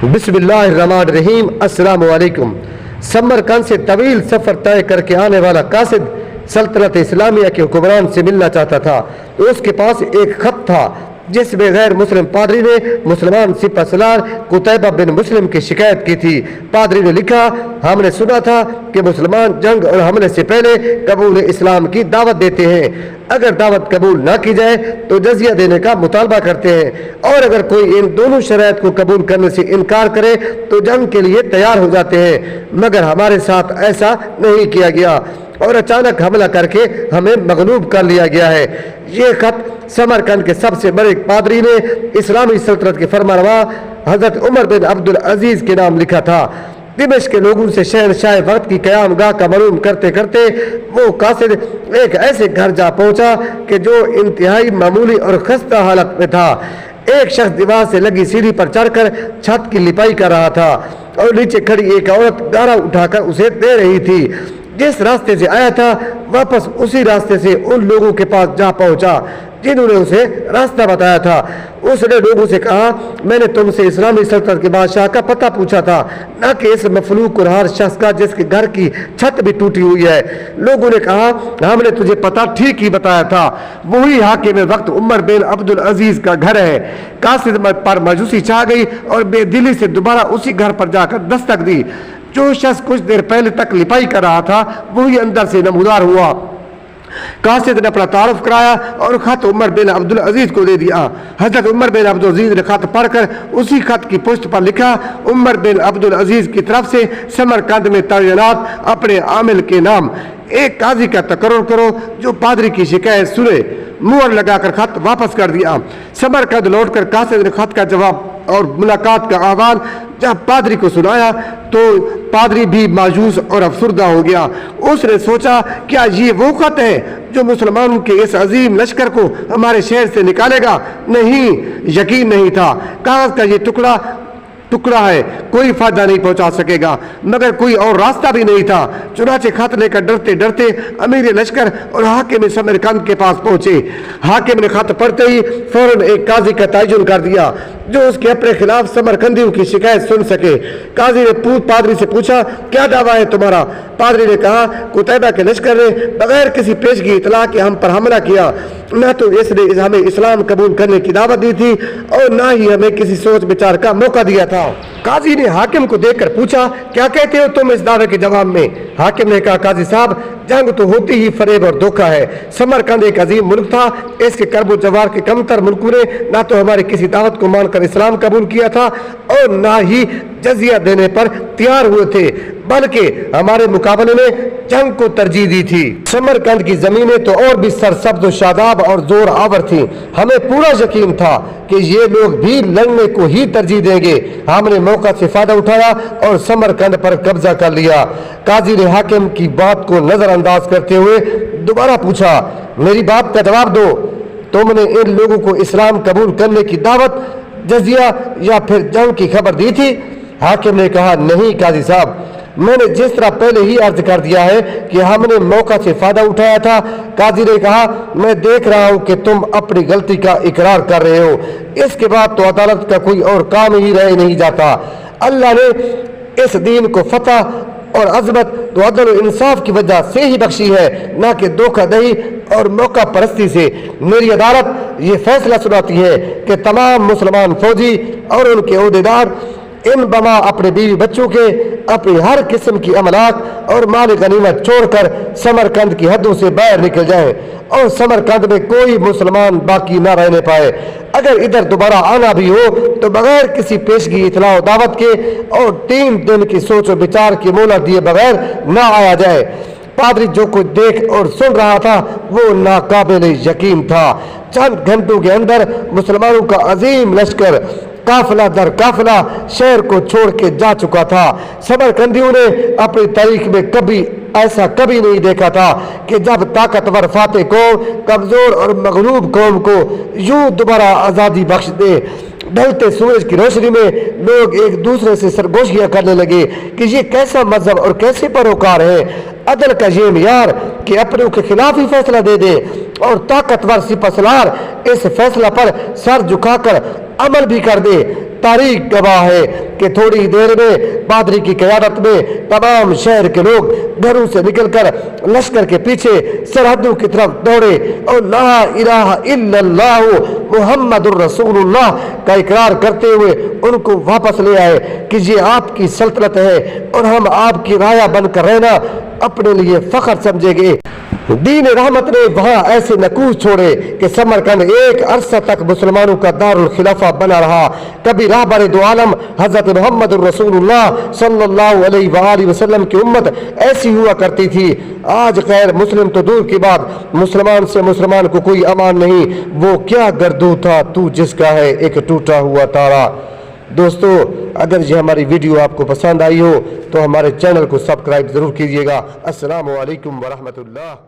بسم اللہ الرحمن الرحیم۔ السلام علیکم۔ سمرقند سے طویل سفر طے کر کے آنے والا قاصد سلطنت اسلامیہ کے حکمران سے ملنا چاہتا تھا تو اس کے پاس ایک خط تھا جس میں غیر مسلم پادری نے مسلمان سپہ سالار قتیبہ بن مسلم کی شکایت کی تھی۔ پادری نے لکھا، ہم نے سنا تھا کہ مسلمان جنگ اور حملے سے پہلے قبول اسلام کی دعوت دیتے ہیں، اگر دعوت قبول نہ کی جائے تو جزیہ دینے کا مطالبہ کرتے ہیں، اور اگر کوئی ان دونوں شرائط کو قبول کرنے سے انکار کرے تو جنگ کے لیے تیار ہو جاتے ہیں، مگر ہمارے ساتھ ایسا نہیں کیا گیا اور اچانک حملہ کر کے ہمیں مغلوب کر لیا گیا ہے۔ یہ خط سمرقند کے سب سے بڑے پادری نے اسلامی سلطنت کے فرمانروا حضرت عمر بن عبدالعزیز کے نام لکھا تھا۔ دمشق کے لوگوں سے شہنشاہ وقت کی قیام گاہ کا معلوم کرتے کرتے وہ قاصد ایک ایسے گھر جا پہنچا کہ جو انتہائی معمولی اور خستہ حالت میں تھا۔ ایک شخص دیوار سے لگی سیڑھی پر چڑھ کر چھت کی لپائی کر رہا تھا اور نیچے کھڑی ایک عورت گارا اٹھا کر اسے دے رہی تھی۔ جس راستے سے آیا تھا واپس اسی راستے سے ان لوگوں کے پاس جا پہنچا جنہوں نے اسے راستہ بتایا تھا۔ اس نے لوگوں سے کہا، میں نے تم سے اسلامی سلطنت کے بادشاہ کا پتہ پوچھا تھا، نہ کہ اس مفلوک اور ہر شخص کا جس کے گھر کی چھت بھی ٹوٹی ہوئی ہے۔ لوگوں نے کہا، ہم نے تجھے پتہ ٹھیک ہی بتایا تھا، وہی حاکم وقت عمر بن عبدالعزیز کا گھر ہے۔ قاصد پر مایوسی چھا گئی اور بے دلی سے دوبارہ اسی گھر پر جا کر دستک دی۔ جو شخص کچھ دیر پہلے تک لپائی کر رہا تھا وہی اندر سے نمودار ہوا۔ قاصد نے اپنا تعارف کرایا اور خط عمر بن عبدالعزیز کو دے دیا۔ حضرت عمر بن عبدالعزیز نے خط پڑھ کر اسی خط کی پشت پر لکھا، عمر بن عبدالعزیز کی طرف سے سمرقند میں تعینات اپنے عامل کے نام۔ ایک قاضی کا تقرر کرو جو پادری کی شکایت سنے۔ مہر لگا کر خط واپس کر دیا۔ سمرقند لوٹ کر قاصد نے خط کا جواب اور ملاقات کا احوال جب پادری کو سنایا تو پادری بھی مایوس اور افسردہ ہو گیا۔ اس نے سوچا، کیا یہ وہ خط ہے جو مسلمانوں کے اس عظیم لشکر کو ہمارے شہر سے نکالے گا؟ نہیں، یقین نہیں تھا۔ کاغذ کا یہ ٹکڑا ہے، کوئی فائدہ نہیں پہنچا سکے گا، مگر کوئی اور راستہ بھی نہیں تھا۔ چنانچہ خط لے کر ڈرتے ڈرتے امیر لشکر اور حاکم سمرقند کے پاس پہنچے۔ حاکم نے خط پڑھتے ہی فوراً ایک قاضی کا تعین کر دیا جو اس کے اپنے خلاف سمرقندیوں کی شکایت سن سکے۔ قاضی نے پادری سے پوچھا، کیا دعویٰ ہے تمہارا؟ پادری نے کہا، قتیبہ کے لشکر نے بغیر کسی پیشگی اطلاع کے ہم پر حملہ کیا، نہ تو اس نے ہمیں اسلام قبول کرنے کی دعوت دی تھی اور نہ ہی ہمیں کسی سوچ بچار کا موقع دیا تھا۔ قاضی نے حاکم کو دیکھ کر پوچھا، کیا کہتے ہو تم اس دعوے کے جواب میں؟ حاکم نے کہا، قاضی صاحب، جنگ تو ہوتی ہی فریب اور دھوکہ ہے۔ سمرقند ایک عظیم ملک تھا، اس کے کرب و جوار کے کم تر ملکوں نے نہ تو ہماری کسی دعوت کو مان کر اسلام قبول کیا تھا اور نہ ہی جزیہ دینے پر تیار ہوئے تھے، بلکہ ہمارے مقابلے میں جنگ کو ترجیح دی تھی۔ سمرقند کی زمینیں تو اور بھی سرسبز و شاداب اور زور آور تھیں۔ ہمیں پورا یقین تھا کہ یہ لوگ بھی لڑنے کو ہی ترجیح دیں گے۔ ہم نے موقع سے فائدہ اٹھایا اور سمرقند پر قبضہ کر لیا۔ قاضی نے حاکم کی بات کو نظر انداز کرتے ہوئے دوبارہ پوچھا، میری بات کا جواب دو، تم نے ان لوگوں کو اسلام قبول کرنے کی دعوت، جزیہ یا پھر جنگ کی خبر دی تھی؟ حاکم نے کہا، نہیں قاضی صاحب، میں نے جس طرح پہلے ہی عرض کر دیا ہے کہ ہم نے موقع سے فائدہ اٹھایا تھا۔ قاضی نے کہا، میں دیکھ رہا ہوں کہ تم اپنی غلطی کا اقرار کر رہے ہو، اس کے بعد تو عدالت کا کوئی اور کام ہی رہ نہیں جاتا۔ اللہ نے اس دین کو فتح اور عظمت تو عدل و انصاف کی وجہ سے ہی بخشی ہے، نہ کہ دھوکہ دہی اور موقع پرستی سے۔ میری عدالت یہ فیصلہ سناتی ہے کہ تمام مسلمان فوجی اور ان کے عہدیدار ان بما اپنے بیوی بچوں کے، اپنی ہر قسم کی املاک اور مال غنیمت چھوڑ کر سمرقند کی حدوں سے باہر نکل جائیں اور سمرقند میں کوئی مسلمان باقی نہ رہنے پائے۔ اگر ادھر دوبارہ آنا بھی ہو تو بغیر کسی پیشگی اطلاع و دعوت کے اور 3 دن کی سوچ و بچار کی مہلت دیے بغیر نہ آیا جائے۔ پادری جو کچھ دیکھ اور سن رہا تھا وہ ناقابل یقین تھا۔ چند گھنٹوں کے اندر مسلمانوں کا عظیم لشکر قافلہ در قافلہ شہر کو چھوڑ کے جا چکا تھا۔ سمرقندیوں نے اپنی تاریخ میں ایسا کبھی نہیں دیکھا تھا کہ جب طاقتور فاتح قوم کمزور اور مغلوب قوم کو یوں دوبارہ آزادی بخش دے۔ ڈھلتے سورج کی روشنی میں لوگ ایک دوسرے سے سرگوشیاں کرنے لگے کہ یہ کیسا مذہب اور کیسے پیروکار ہے۔ عدل کا یہ معیار کہ اپنوں کے خلاف ہی فیصلہ دے دے، اور طاقتور سپاسالار اس فیصلہ پر سر جھکا کر عمل بھی کر دے۔ تاریخ گواہ ہے کہ تھوڑی دیر میں پادری کی قیادت میں تمام شہر کے لوگ گھروں سے نکل کر لشکر کے پیچھے سرحدوں کی طرف دوڑے اور لا الہ الا اللہ محمد الرسول اللہ کا اقرار کرتے ہوئے ان کو واپس لے آئے کہ یہ آپ کی سلطنت ہے اور ہم آپ کی رایا بن کر رہنا اپنے لیے فخر سمجھے گے۔ دین رحمت نے وہاں ایسے نکوش چھوڑے کہ سمرقند ایک عرصہ تک مسلمانوں کا دارالخلافہ بنا رہا۔ کبھی راہبر دو عالم حضرت محمد الرسول اللہ صلی اللہ علیہ وآلہ وسلم کی امت ایسی ہوا کرتی تھی۔ آج غیر مسلم تو دور کی بات، مسلمان سے مسلمان کو کوئی امان نہیں۔ وہ کیا گردو تھا تو جس کا ہے ایک ٹوٹا ہوا تارا۔ دوستو، اگر یہ ہماری ویڈیو آپ کو پسند آئی ہو تو ہمارے چینل کو سبسکرائب ضرور کیجیے گا۔ السلام علیکم ورحمۃ اللہ۔